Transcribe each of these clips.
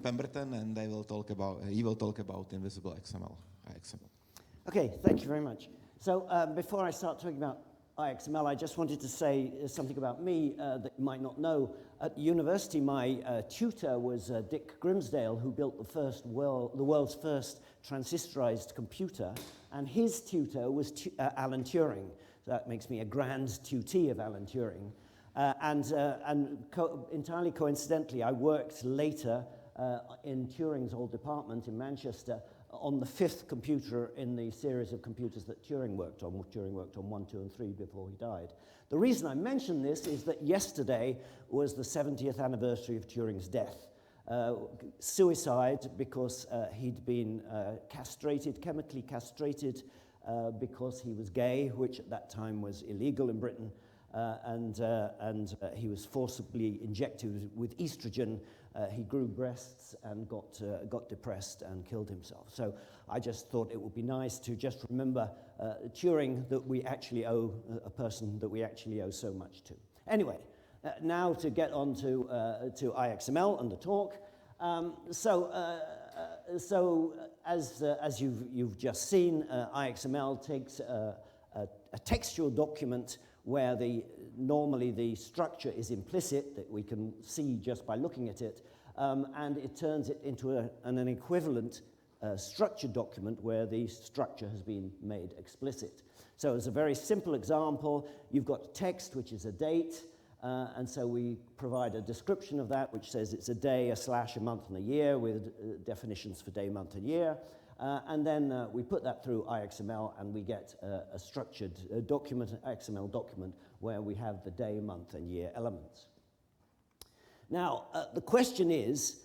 Pemberton, and he will talk about invisible XML. Okay, thank you very much. So before I start talking about IXML, I just wanted to say something about me that you might not know. At university, my tutor was Dick Grimsdale, who built the world's first transistorized computer, and his tutor was Alan Turing. So that makes me a grand tutee of Alan Turing. Entirely coincidentally, I worked later in Turing's old department in Manchester on the 5th computer in the series of computers that Turing worked on. Turing worked on 1, 2, and 3 before he died. The reason I mention this is that yesterday was the 70th anniversary of Turing's death. Suicide because he'd been chemically castrated because he was gay, which at that time was illegal in Britain, and he was forcibly injected with estrogen. He grew breasts and got depressed and killed himself. So I just thought it would be nice to just remember Turing, that we actually owe, a person that we actually owe so much to. Anyway, now to get on to IXML and the talk. So as you've just seen, IXML takes a textual document where normally the structure is implicit, that we can see just by looking at it, and it turns it into an equivalent structured document where the structure has been made explicit. So as a very simple example, you've got text, which is a date, and so we provide a description of that, which says it's a day, a slash, a month, and a year, with definitions for day, month, and year. And then we put that through IXML, and we get a structured document, an XML document, where we have the day, month, and year elements. Now, the question is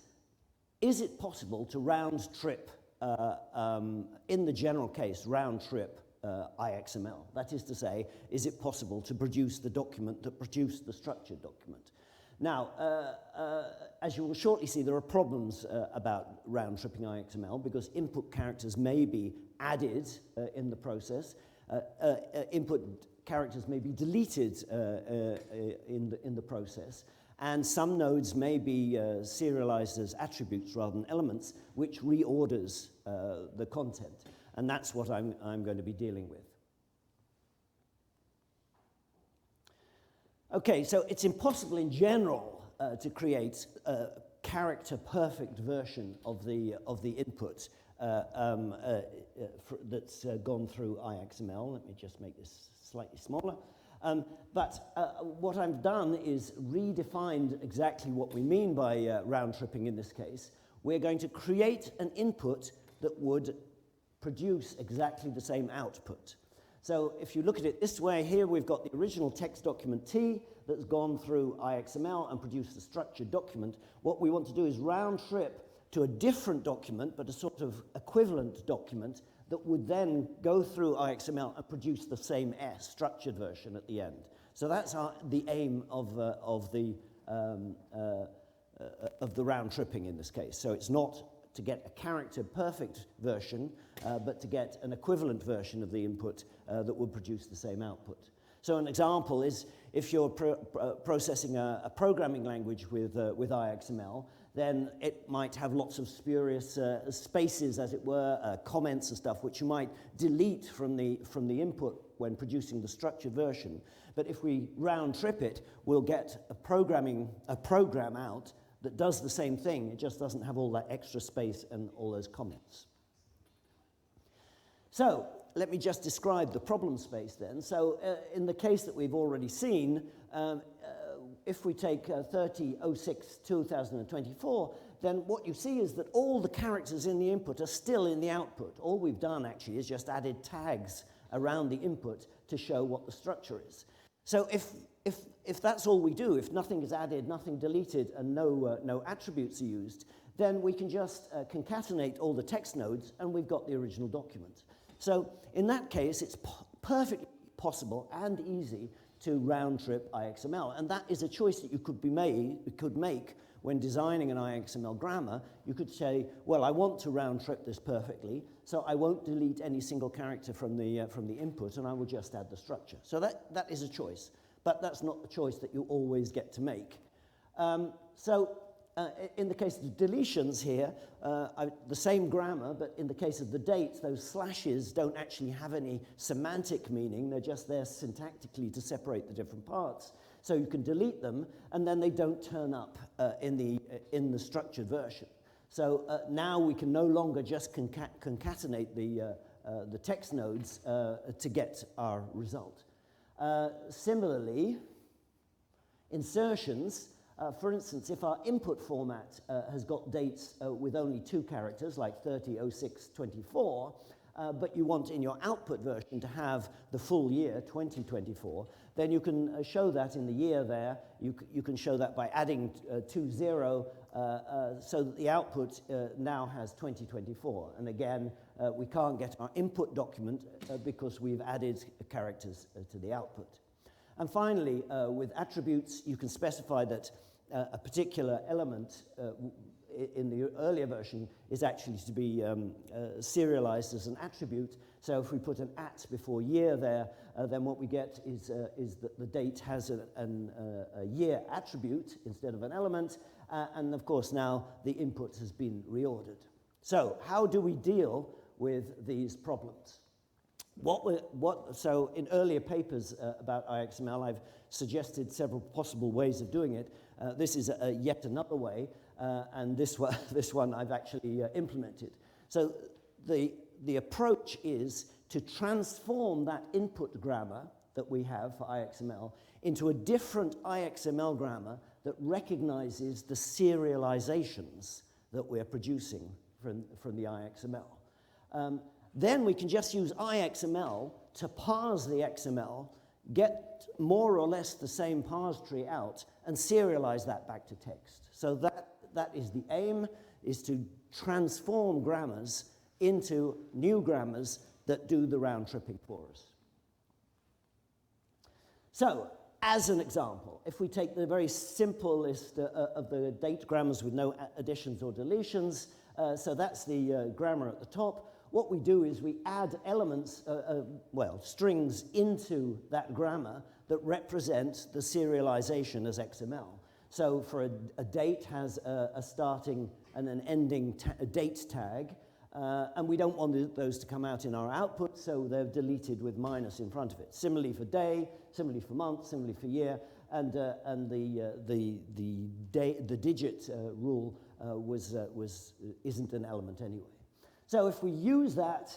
it possible to round trip, in the general case, round trip IXML? That is to say, is it possible to produce the document that produced the structured document? Now, as you will shortly see, there are problems about round-tripping IXML because input characters may be added in the process. Input characters may be deleted in the process. And some nodes may be serialized as attributes rather than elements, which reorders the content. And that's what I'm going to be dealing with. Okay, so it's impossible in general to create a character-perfect version of the input that's gone through IXML. Let me just make this slightly smaller. But what I've done is redefined exactly what we mean by round-tripping in this case. We're going to create an input that would produce exactly the same output. So if you look at it this way, here we've got the original text document T that's gone through IXML and produced a structured document. What we want to do is round trip to a different document, but a sort of equivalent document that would then go through IXML and produce the same structured version at the end. So that's the aim of the round tripping in this case. So it's not to get a character-perfect version, but to get an equivalent version of the input that will produce the same output. So an example is if you're processing a programming language with IXML, then it might have lots of spurious spaces, as it were, comments and stuff, which you might delete from the input when producing the structured version. But if we round trip it, we'll get a program out that does the same thing. It just doesn't have all that extra space and all those comments. So let me just describe the problem space then. So in the case that we've already seen, if we take 30.06.2024, then what you see is that all the characters in the input are still in the output. All we've done actually is just added tags around the input to show what the structure is. So if that's all we do, if nothing is added, nothing deleted, and no attributes are used, then we can just concatenate all the text nodes, and we've got the original document. So in that case, it's perfectly possible and easy to round trip IXML, and that is a choice that you could make when designing an IXML grammar. You could say, well, I want to round trip this perfectly, so I won't delete any single character from the input, and I will just add the structure. So that is a choice, but that's not the choice that you always get to make. So In the case of the deletions here, the same grammar, but in the case of the date, those slashes don't actually have any semantic meaning. They're just there syntactically to separate the different parts. So you can delete them, and then they don't turn up in the structured version. So now we can no longer just concatenate the text nodes to get our result. Similarly, insertions. For instance, if our input format has got dates with only 2 characters, like 30, 06, 24, but you want in your output version to have the full year, 2024, then you can show that in the year there. You can show that by adding 20, so that the output now has 2024. And again, we can't get our input document because we've added characters to the output. And finally, with attributes, you can specify that a particular element in the earlier version is actually to be serialized as an attribute. So if we put an at before year there, then what we get is that the date has a year attribute instead of an element. And of course, now the input has been reordered. So how do we deal with these problems? So in earlier papers about IXML, I've suggested several possible ways of doing it. This is yet another way, and this one I've actually implemented. So the approach is to transform that input grammar that we have for IXML into a different IXML grammar that recognizes the serializations that we're producing from the IXML. Then we can just use IXML to parse the XML, get more or less the same parse tree out, and serialize that back to text. So that is the aim, is to transform grammars into new grammars that do the round tripping for us. So, as an example, if we take the very simple list of the date grammars with no additions or deletions, so that's the grammar at the top. What we do is we add elements, strings into that grammar that represent the serialization as XML. So for a date has a starting and an ending date tag, and we don't want those to come out in our output, so they're deleted with minus in front of it. Similarly for day, similarly for month, similarly for year, and the digit rule isn't an element anyway. So if we use that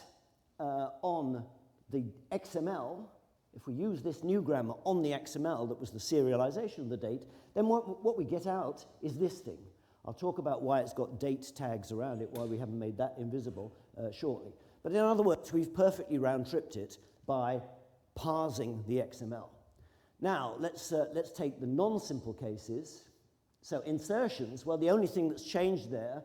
on the XML, if we use this new grammar on the XML that was the serialization of the date, then what we get out is this thing. I'll talk about why it's got date tags around it, why we haven't made that invisible shortly. But in other words, we've perfectly round-tripped it by parsing the XML. Now, let's take the non-simple cases. So insertions, well, the only thing that's changed there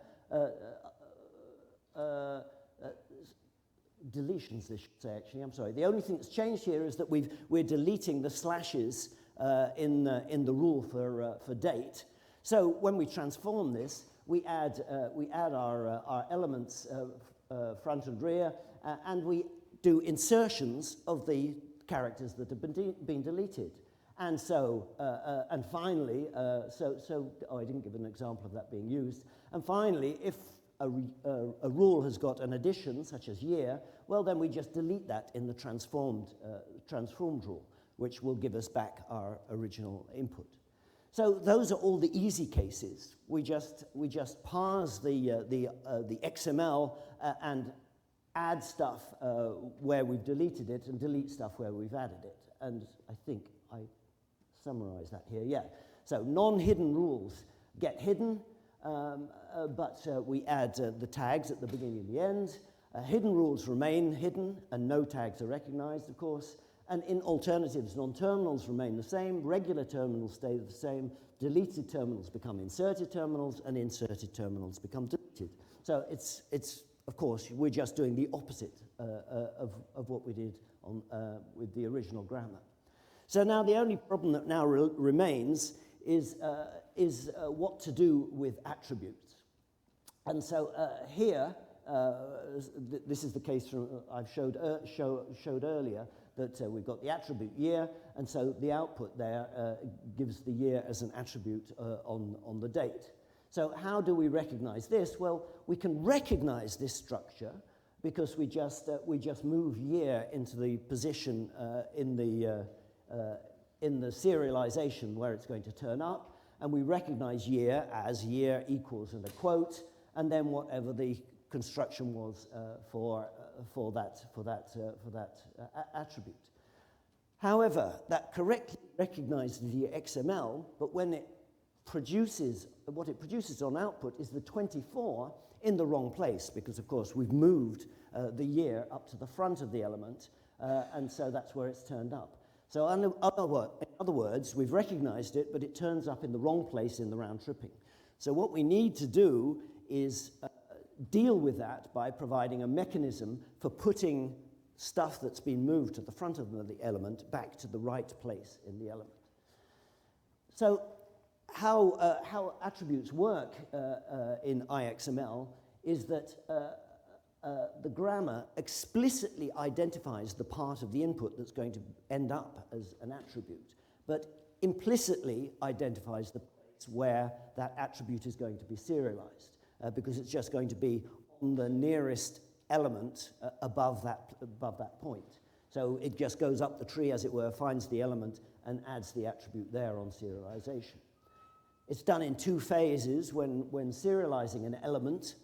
deletions, I should say, actually, I'm sorry. The only thing that's changed here is that we're deleting the slashes in the rule for date. So when we transform this, we add our elements front and rear, and we do insertions of the characters that have been deleted. And so, and finally, I didn't give an example of that being used. And finally, if a rule has got an addition, such as year, well, then we just delete that in the transformed rule, which will give us back our original input. So those are all the easy cases. We just parse the XML and add stuff where we've deleted it and delete stuff where we've added it. And I think I summarize that here. Yeah. So non-hidden rules get hidden. But we add the tags at the beginning and the end. Hidden rules remain hidden, and no tags are recognized, of course. And in alternatives, non-terminals remain the same. Regular terminals stay the same. Deleted terminals become inserted terminals, and inserted terminals become deleted. So it's of course, we're just doing the opposite of what we did with the original grammar. So now the only problem that now remains is what to do with attributes. And so here, this is the case from I've showed earlier, that we've got the attribute year, and so the output there gives the year as an attribute on the date. So how do we recognize this? Well, we can recognize this structure because we just move year into the position in the serialization where it's going to turn up, and we recognize year as year equals and a quote, and then whatever the construction was for that attribute. However, that correctly recognizes the XML, but when it produces, what it produces on output is the 24 in the wrong place, because of course we've moved the year up to the front of the element, and so that's where it's turned up. So in other words, we've recognized it, but it turns up in the wrong place in the round tripping. So what we need to do is deal with that by providing a mechanism for putting stuff that's been moved to the front of the element back to the right place in the element. So how attributes work in IXML is that the grammar explicitly identifies the part of the input that's going to end up as an attribute, but implicitly identifies the place where that attribute is going to be serialized, because it's just going to be on the nearest element above that point. So it just goes up the tree, as it were, finds the element, and adds the attribute there on serialization. It's done in two phases. When serializing an element,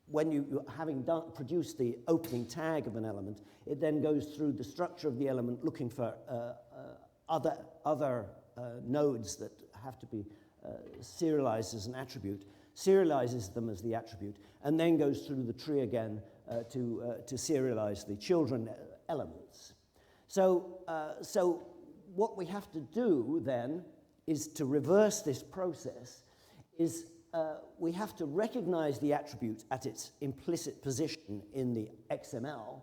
when having produced the opening tag of an element, it then goes through the structure of the element looking for other nodes that have to be serialized as an attribute, serializes them as the attribute, and then goes through the tree again to serialize the children elements. So what we have to do then is to reverse this process, is we have to recognize the attribute at its implicit position in the XML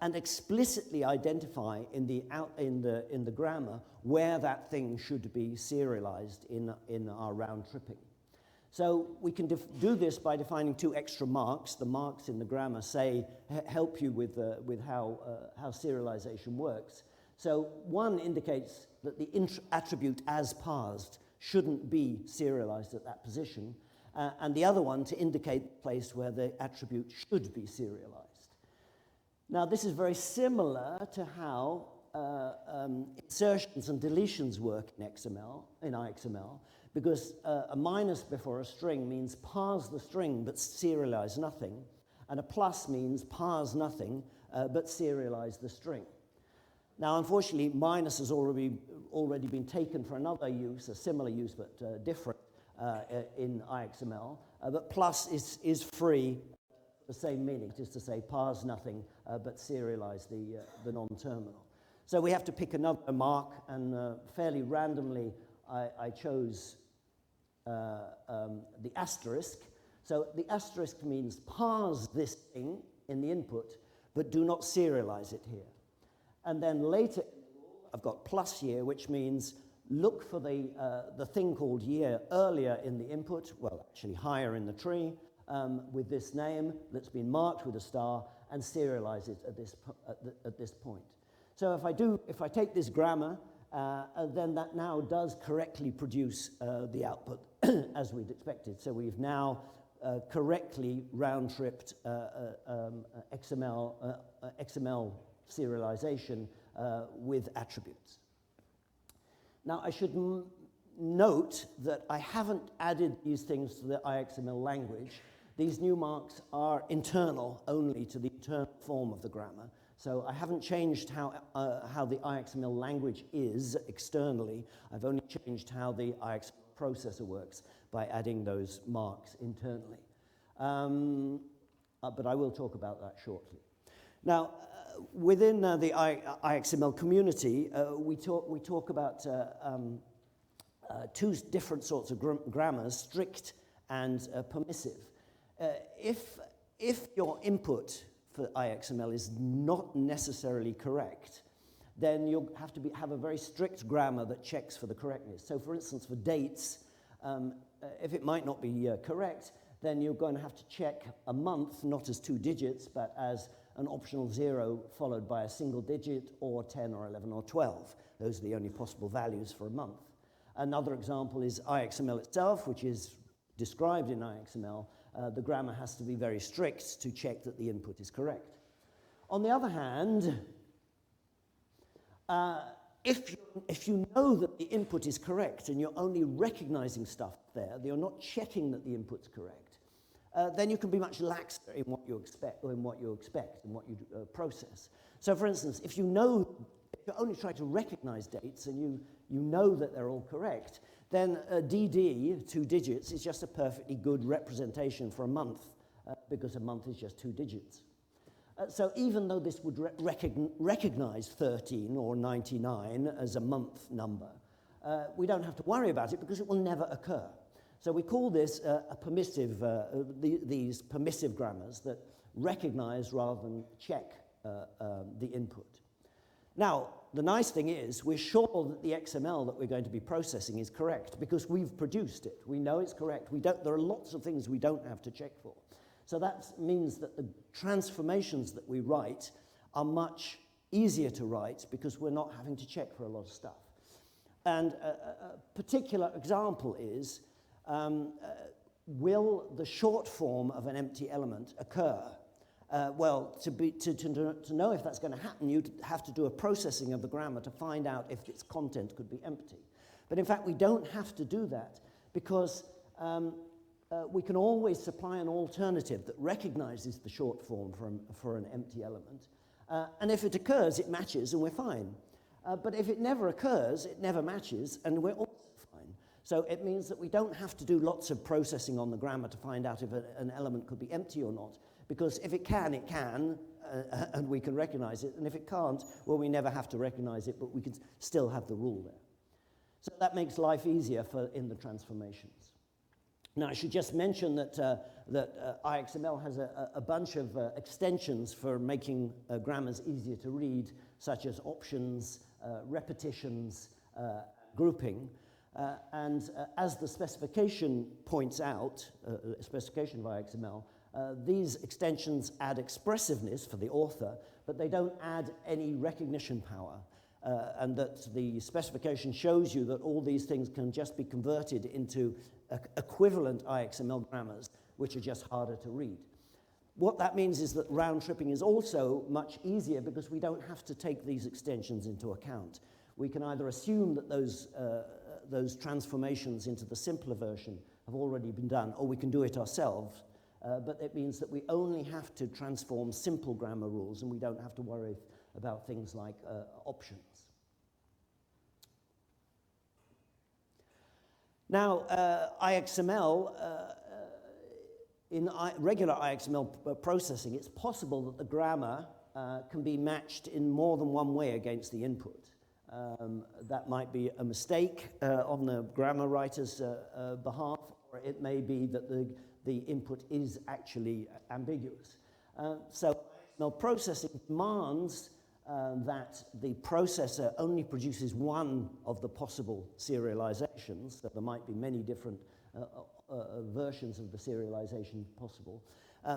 and explicitly identify in the grammar where that thing should be serialized in our round tripping. So we can do this by defining two extra marks. The marks in the grammar help you with how serialization works. So one indicates that the attribute as parsed shouldn't be serialized at that position, and the other one to indicate the place where the attribute should be serialized. Now, this is very similar to how insertions and deletions work in IXML, because a minus before a string means parse the string but serialize nothing, and a plus means parse nothing but serialize the string. Now, unfortunately, minus has already been taken for another use, a similar use but different in IXML, but plus is free, the same meaning, it is to say parse nothing but serialize the non-terminal. So we have to pick another mark, and fairly randomly I chose the asterisk. So the asterisk means parse this thing in the input, but do not serialize it here. And then later, I've got plus year, which means look for the thing called year earlier in the input, well, actually higher in the tree, with this name that's been marked with a star, and serialize it at this point. So if I take this grammar, then that now does correctly produce the output as we'd expected. So we've now correctly round-tripped XML serialization with attributes. Now, I should note that I haven't added these things to the IXML language. These new marks are internal only to the internal form of the grammar. So I haven't changed how the IXML language is externally. I've only changed how the IXML processor works by adding those marks internally. But I will talk about that shortly. Now, within the IXML community, we talk about two different sorts of grammars, strict and permissive. If your input for IXML is not necessarily correct, then you'll have to have a very strict grammar that checks for the correctness. So for instance, for dates, if it might not be correct, then you're going to have to check a month, not as 2 digits, but as an optional 0 followed by a single digit, or 10 or 11 or 12. Those are the only possible values for a month. Another example is IXML itself, which is described in IXML. The grammar has to be very strict to check that the input is correct. On the other hand, if you know that the input is correct and you're only recognizing stuff there, you're not checking that the input's correct, then you can be much laxer in what you expect, and what you process. So for instance, if you're only trying to recognize dates and you know that they're all correct, then DD, 2 digits, is just a perfectly good representation for a month, because a month is just 2 digits. So even though this would recognize 13 or 99 as a month number, we don't have to worry about it because it will never occur. So we call this a permissive, these permissive grammars that recognize rather than check the input. Now, the nice thing is we're sure that the XML that we're going to be processing is correct because we've produced it. We know it's correct. There are lots of things we don't have to check for. So that means that the transformations that we write are much easier to write because we're not having to check for a lot of stuff. And a particular example is, will the short form of an empty element occur? Well, to know if that's going to happen, you'd have to do a processing of the grammar to find out if its content could be empty. But in fact, we don't have to do that because we can always supply an alternative that recognizes the short form for an empty element. And if it occurs, it matches and we're fine. But if it never occurs, it never matches and we're also fine. So it means that we don't have to do lots of processing on the grammar to find out if an element could be empty or not. Because if it can, and we can recognize it. And if it can't, well, we never have to recognize it, but we can still have the rule there. So that makes life easier in the transformations. Now, I should just mention that IXML has a bunch of extensions for making grammars easier to read, such as options, repetitions, grouping. And as the specification points out, specification of IXML, these extensions add expressiveness for the author, but they don't add any recognition power. And that the specification shows you that all these things can just be converted into equivalent IXML grammars, which are just harder to read. What that means is that round-tripping is also much easier because we don't have to take these extensions into account. We can either assume that those transformations into the simpler version have already been done, or we can do it ourselves. But it means that we only have to transform simple grammar rules and we don't have to worry about things like options. Now, IXML, in regular IXML processing, it's possible that the grammar can be matched in more than one way against the input. That might be a mistake on the grammar writer's behalf, or it may be that the input is actually ambiguous. So IXML processing demands that the processor only produces one of the possible serializations, so there might be many different versions of the serialization possible,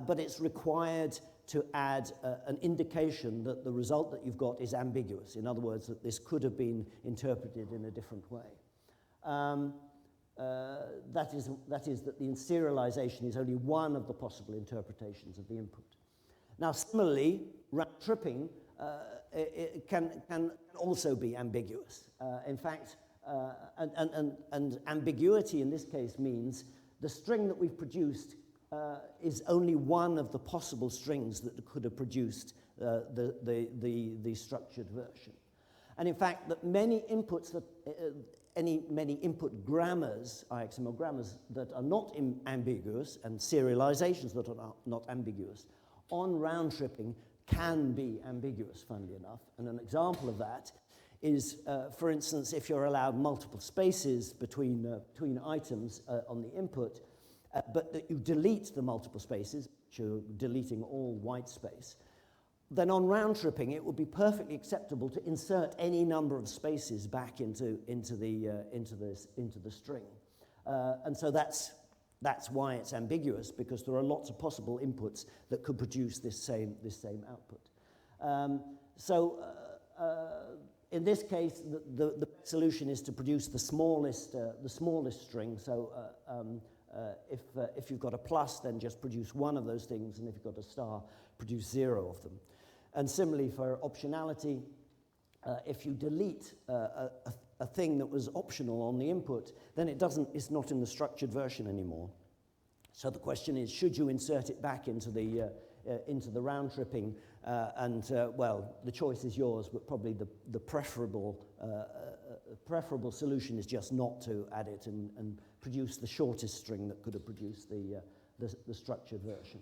but it's required to add an indication that the result that you've got is ambiguous. In other words, that this could have been interpreted in a different way. That is that the serialization is only one of the possible interpretations of the input. Now, similarly, round-tripping it can also be ambiguous. In fact, and ambiguity in this case means the string that we've produced is only one of the possible strings that could have produced the structured version. And in fact, that many inputs that many input grammars, IXML grammars, that are not ambiguous, and serializations that are not ambiguous, on round-tripping can be ambiguous, funnily enough. And an example of that is, for instance, if you're allowed multiple spaces between items on the input, but that you delete the multiple spaces, which you're deleting all white space, then on round-tripping, it would be perfectly acceptable to insert any number of spaces back into the string. And so that's why it's ambiguous, because there are lots of possible inputs that could produce this same output. in this case, the solution is to produce the smallest string. So if you've got a plus, then just produce one of those things, and if you've got a star, produce 0 of them. And similarly for optionality, if you delete a thing that was optional on the input, then it's not in the structured version anymore. So the question is, should you insert it back into the round tripping? Well, the choice is yours, but probably the preferable solution is just not to add it and produce the shortest string that could have produced the structured version.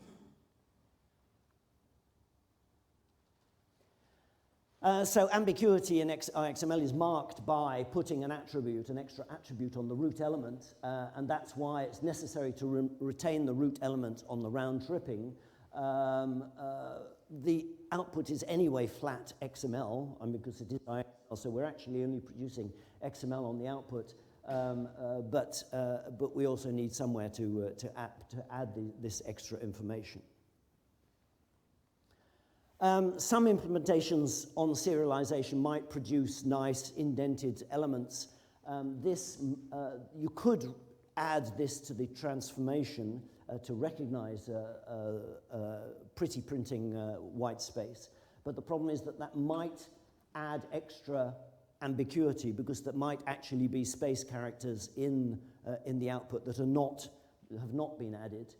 So ambiguity in XML is marked by putting an extra attribute on the root element, and that's why it's necessary to retain the root element on the round tripping. The output is anyway flat XML, because it is XML, so we're actually only producing XML on the output, but we also need somewhere to add this extra information. Some implementations on serialization might produce nice indented elements. You could add this to the transformation to recognize pretty printing white space. But the problem is that might add extra ambiguity, because there might actually be space characters in the output that have not been added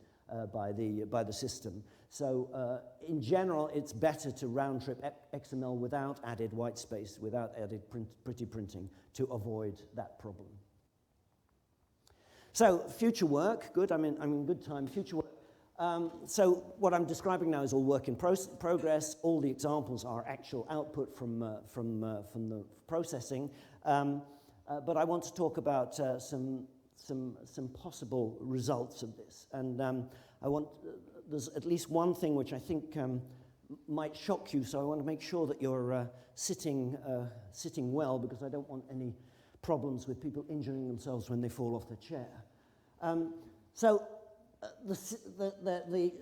by the system. So in general, it's better to round trip XML without added white space, without added pretty printing, to avoid that problem. So future work, good. I'm in good time. Future work. So what I'm describing now is all work in progress. All the examples are actual output from the processing. But I want to talk about some possible results of this. And there's at least one thing which I think might shock you, so I want to make sure that you're sitting well, because I don't want any problems with people injuring themselves when they fall off the chair. The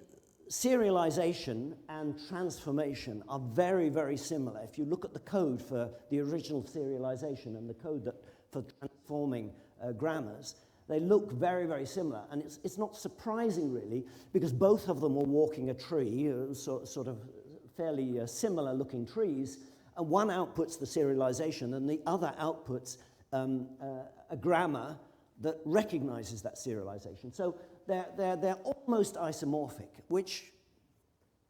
serialization and transformation are very, very similar. If you look at the code for the original serialization and the code for transforming grammars, they look very, very similar. And it's not surprising, really, because both of them are walking a tree, sort of fairly similar looking trees, and one outputs the serialization and the other outputs a grammar that recognizes that serialization. So they're almost isomorphic, which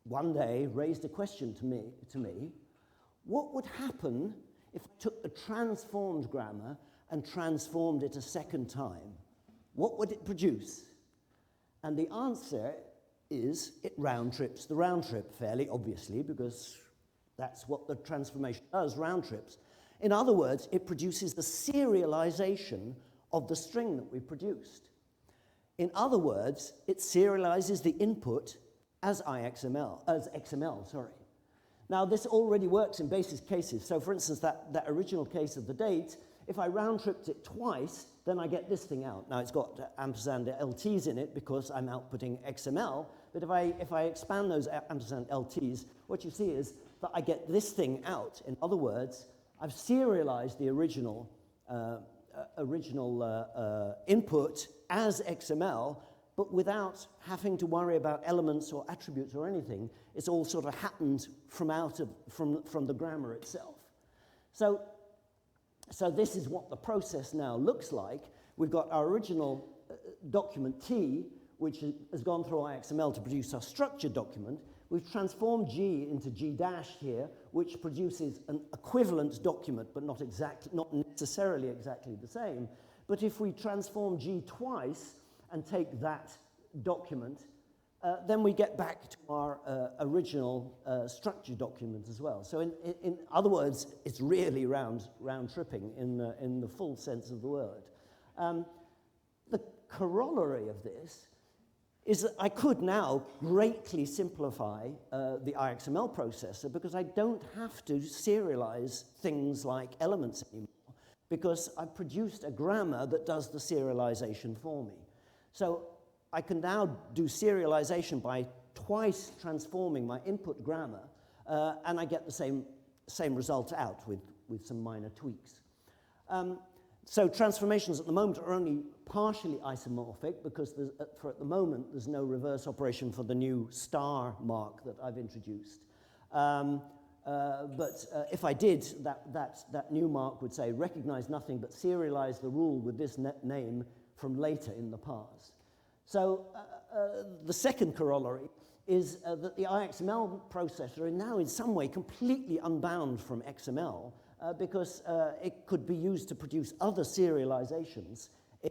one day raised a question to me. What would happen if I took the transformed grammar and transformed it a second time? What would it produce? And the answer is it round trips the round trip, fairly obviously, because that's what the transformation does, round trips. In other words, it produces the serialization of the string that we produced. In other words, it serializes the input as XML, sorry. Now, this already works in basis cases. So, for instance, that original case of the date, if I round-tripped it twice, then I get this thing out. Now, it's got ampersand LTs in it because I'm outputting XML, but if I expand those ampersand LTs, what you see is that I get this thing out. In other words, I've serialized the original input as XML, but without having to worry about elements or attributes or anything. It's all sort of happened from the grammar itself. So this is what the process now looks like. We've got our original document T, which has gone through XML to produce our structured document. We've transformed G into G dash here, which produces an equivalent document, but not necessarily exactly the same. But if we transform G twice and take that document, then we get back to our original structured document as well. So in other words, it's really round tripping in the full sense of the word. The corollary of this is that I could now greatly simplify the IXML processor, because I don't have to serialize things like elements anymore, because I've produced a grammar that does the serialization for me. So I can now do serialization by twice transforming my input grammar, and I get the same result out with some minor tweaks. So transformations at the moment are only partially isomorphic because at the moment there's no reverse operation for the new star mark that I've introduced. But if I did, that new mark would say recognize nothing but serialize the rule with this name from later in the parse. So the second corollary is that the IXML processor is now in some way completely unbound from XML because it could be used to produce other serializations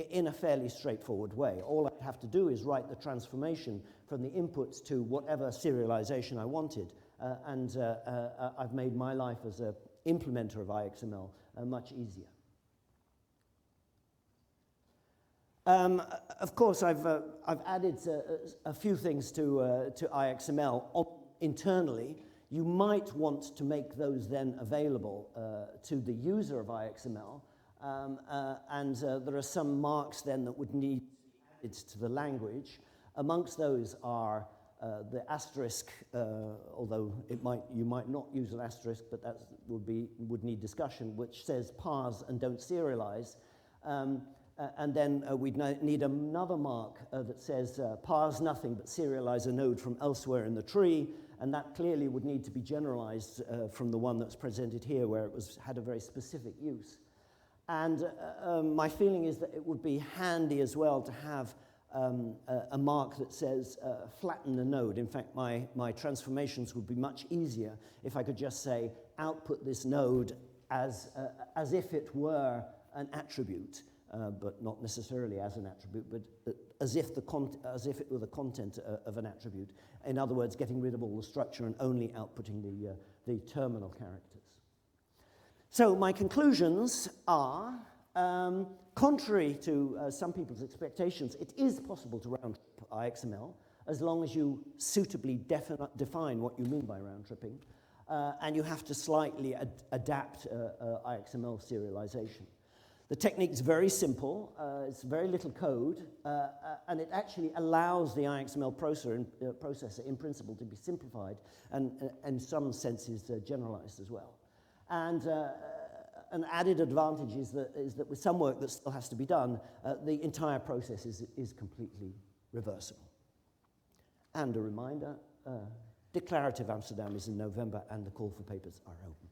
in a fairly straightforward way. All I'd have to do is write the transformation from the inputs to whatever serialization I wanted, and I've made my life as an implementer of IXML much easier. Of course, I've added a few things to IXML internally. You might want to make those then available to the user of IXML, and there are some marks then that would need to be added to the language. Amongst those are the asterisk, although you might not use an asterisk, but that would need discussion, which says parse and don't serialize. And then we'd need another mark that says parse nothing but serialize a node from elsewhere in the tree, and that clearly would need to be generalized from the one that's presented here, where it had a very specific use. And my feeling is that it would be handy as well to have a mark that says flatten the node. In fact, my transformations would be much easier if I could just say output this node as if it were an attribute. But not necessarily as an attribute, but as if it were the content of an attribute. In other words, getting rid of all the structure and only outputting the terminal characters. So my conclusions are, contrary to some people's expectations, it is possible to round trip IXML as long as you suitably define what you mean by round tripping, and you have to slightly adapt IXML serialization. The technique is very simple, it's very little code, and it actually allows the IXML processor in principle to be simplified and in some senses generalized as well. And an added advantage is that with some work that still has to be done, the entire process is completely reversible. And a reminder, Declarative Amsterdam is in November and the call for papers are open.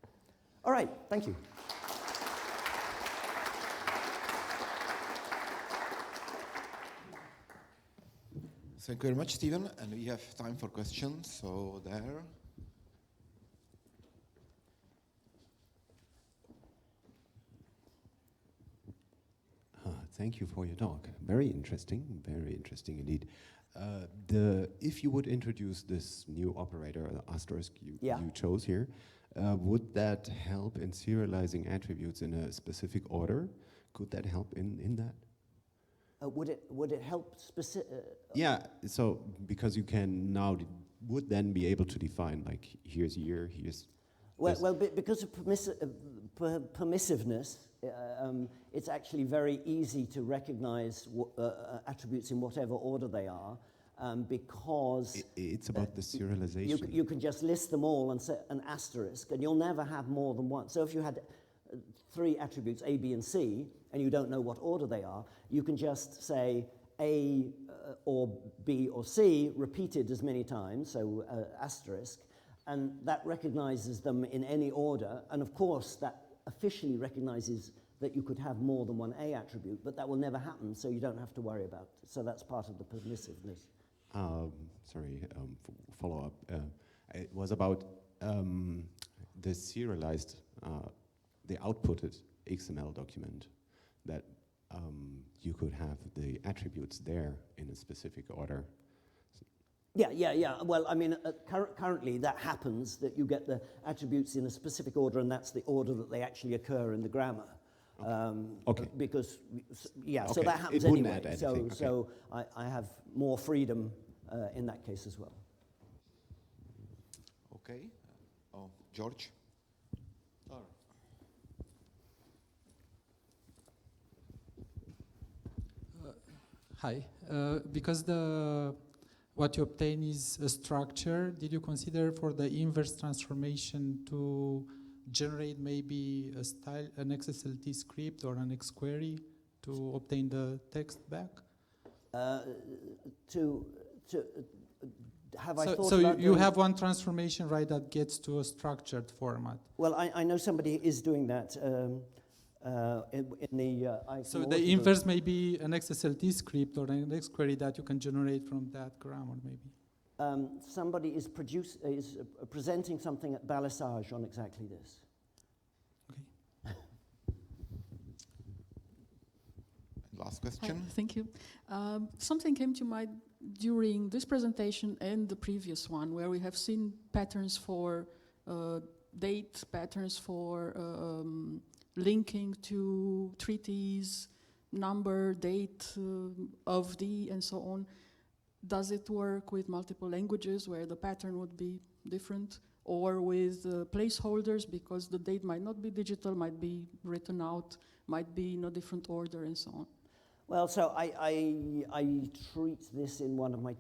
All right, thank you. Thank you very much, Stephen. And we have time for questions, so there. Thank you for your talk. Very interesting indeed. If you would introduce this new operator, asterisk, you chose here, would that help in serializing attributes in a specific order? Could that help in that? Would it help yeah, so because you can now would then be able to define like here's year, here's well because of permissiveness, it's actually very easy to recognize attributes in whatever order they are, because it's about the serialization. You can just list them all and set an asterisk, and you'll never have more than one. So if you had 3 attributes, A, B, and C, and you don't know what order they are, you can just say A or B or C repeated as many times, so asterisk, and that recognizes them in any order, and of course that officially recognizes that you could have more than one A attribute, but that will never happen, so you don't have to worry about it. So that's part of the permissiveness. Follow-up. It was about the serialized, the outputted XML document, that you could have the attributes there in a specific order. Yeah. Well, I mean, currently that happens, that you get the attributes in a specific order, and that's the order that they actually occur in the grammar. Okay. Because, yeah, okay. so that happens it wouldn't anyway. Add anything. So I have more freedom in that case as well. Okay. George? Hi. Because what you obtain is a structure, did you consider for the inverse transformation to generate maybe a style, an XSLT script or an XQuery to obtain the text back? Have I thought so about you doing- have one transformation, right, that gets to a structured format. Well, I know somebody is doing that in the So the inverse may be an XSLT script or an XQuery that you can generate from that grammar, maybe. Somebody is presenting something at Balissage on exactly this. Okay. Last question. Hi, thank you. Something came to mind during this presentation and the previous one, where we have seen patterns for date, patterns for linking to treaties, number, date of the, and so on. Does it work with multiple languages where the pattern would be different, or with placeholders because the date might not be digital, might be written out, might be in a different order, and so on? Well, so I treat this in one of my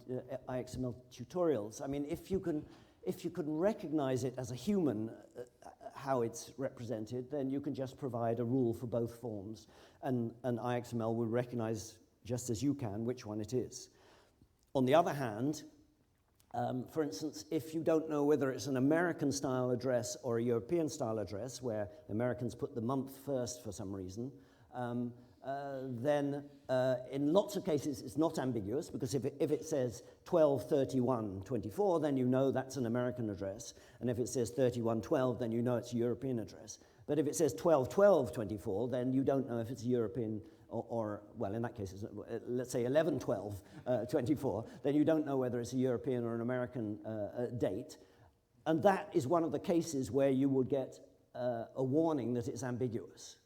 IXML tutorials. I mean, if you can recognize it as a human, how it's represented, then you can just provide a rule for both forms, and IXML will recognize just as you can which one it is. On the other hand, for instance, if you don't know whether it's an American style address or a European style address, where the Americans put the month first for some reason, then in lots of cases it's not ambiguous, because if it says 12/31/24, then you know that's an American address, and if it says 31/12, then you know it's a European address. But if it says 12/12/24, then you don't know if it's a European or well, in that case, it's, let's say 11/12/24, then you don't know whether it's a European or an American date. And that is one of the cases where you would get a warning that it's ambiguous.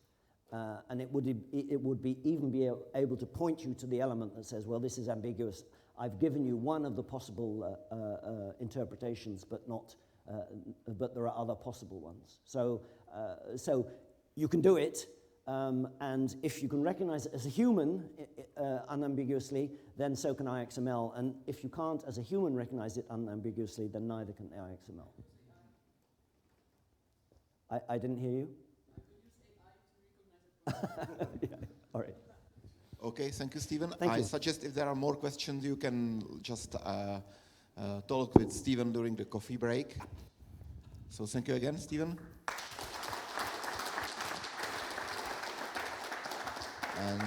And it would be able to point you to the element that says, well, this is ambiguous. I've given you one of the possible interpretations, but there are other possible ones. So you can do it, and if you can recognize it as a human unambiguously, then so can IXML. And if you can't, as a human, recognize it unambiguously, then neither can IXML. I didn't hear you. Yeah. All right. Okay, thank you, Stephen. Thank I you. suggest if there are more questions, you can just talk with Stephen during the coffee break. So thank you again, Stephen. And